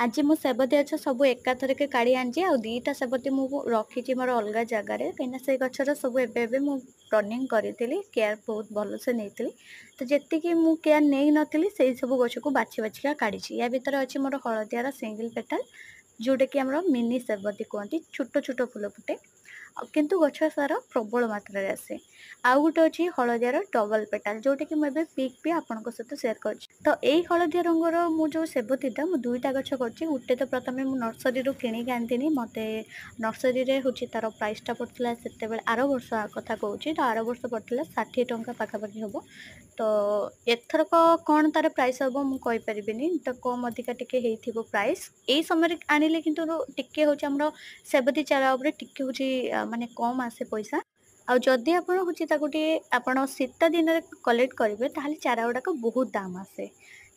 आज मु सेबती गछ सब एकाथरके काढ़ी आनी आ दीटा सेबती मु रखी मोर अलग जगार कहीं से गचर सब एवं रनिंग करी केयर बहुत भलसे नहीं तो जी मु केयर नहीं नी से सब गछ को बाछी बाछिका काढ़ी या भितर अच्छी मोर हलदियार सिंगल पेटाल जोटा कि आम मिनी सेबती कहती छोट छोट फुल फुटे किंतु गछ सार प्रबल मात्रा आसे आउ गोटे अच्छी हलदियार डबल पेटाल जोटा कि मुझे पिक भी आपंक सहित सेयार कर तो यही हलदिया रंगर मु जो सेबतीटा मु दुईटा गछ कर गोटे तो प्रथम मु नर्सरी किणिक आनी मत नर्सरी हूँ तार प्राइसटा पड़ता से आर वर्ष कथा कहूँ तो आर वर्ष पड़ता 60 टंका पाखापाखि हम तो एथरक कौन तार प्राइस हम मुझे तो कम अधिका टिके प्राइस यही समय आनिले किंतु टिके हूँ आम सेबती चारा टिके हूँ माने कम आसे पैसा आ जदि आप आप शीत दिन कलेक्ट करेंगे ताहले चारा गुड़ाक बहुत दाम आसे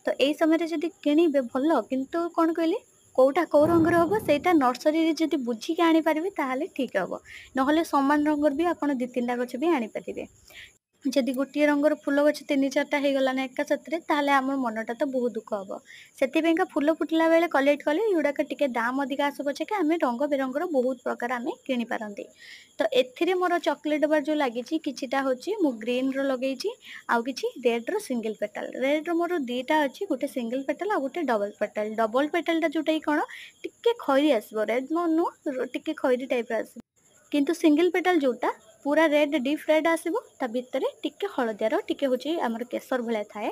तो यही समय जदि किणवे भल किंतु कौन कहले कौटा कौ रंगर हम सेटा नर्सरी जदि बुझिकी आनीपारे ताहले ठीक हम ना सामान रंगर भी आप दी तीन टा गछ भी आनीपारे जदि गोटे रंगर फुल गछ 3-4टा हो गला ना एका साथरे ताहले आमर मनटा तो बहुत दुख हम से फुल फुटिला बेले कलेक्ट कले युड़ाक टिके दाम अधिका आस पछे आम रंग बेरंगर बहुत प्रकार आम किणी पारती तो एथिरे मोर चॉकलेट बार जो लगी किछिटा होची मु ग्रीन रो लगेई आउ किछि रेड रो सिंगल पेटल रेड रो मोर दीटा अच्छी गोटे सिंगल पेटल आ गोटे डबल पेटलटा जोटा कौन टिके खैरी आसबो रेड नो टिके खैरी टाइप आस किंतु सिंगल पेटल जोटा पूरा रेड डीप रेड आसबो ता भितर टिके हलदियार टिके होची हमर केसर भले थाए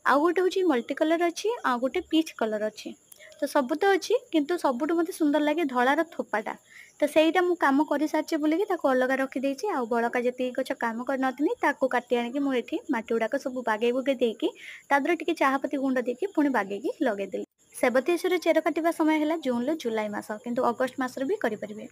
आउ गोटे होची मल्टी कलर अच्छी आ गोटे पीच कलर अच्छी तो सब तो अच्छी किंतु सबुठ मते सुंदर लगे धଳାର थोपाटा तो ସେଇଟା ମୁଁ କାମ କରି ସାରିଛି ବୋଲିକି ତାକୁ ଅଲଗା ରଖିଦେଇଛି ଆଉ ବଳକା ଯେତିକି ଗଛ କାମ କରିନଥିଲି ତାକୁ କାଟି ଆଣିକି ମୁଁ ଏଠି ମାଟି ଗୁଡାକ ସବୁ ବାଗେଇ ବୁଗେଇ ଦେଇକି ତା ଦେହରେ ଟିକେ ଚାହାପତି ଗୁଣ୍ଡ ଦେଇକି ପୁଣି ବାଗେଇକି ଲଗେଇଦେଲି ସେବତୀଶ୍ୱର ଚେର କାଟିବା ସମୟ ହେଲା ଜୁନରୁ ଜୁଲାଇ ମାସ କିନ୍ତୁ ଅଗଷ୍ଟ ମାସରେ ବି କରିପାରିବେ।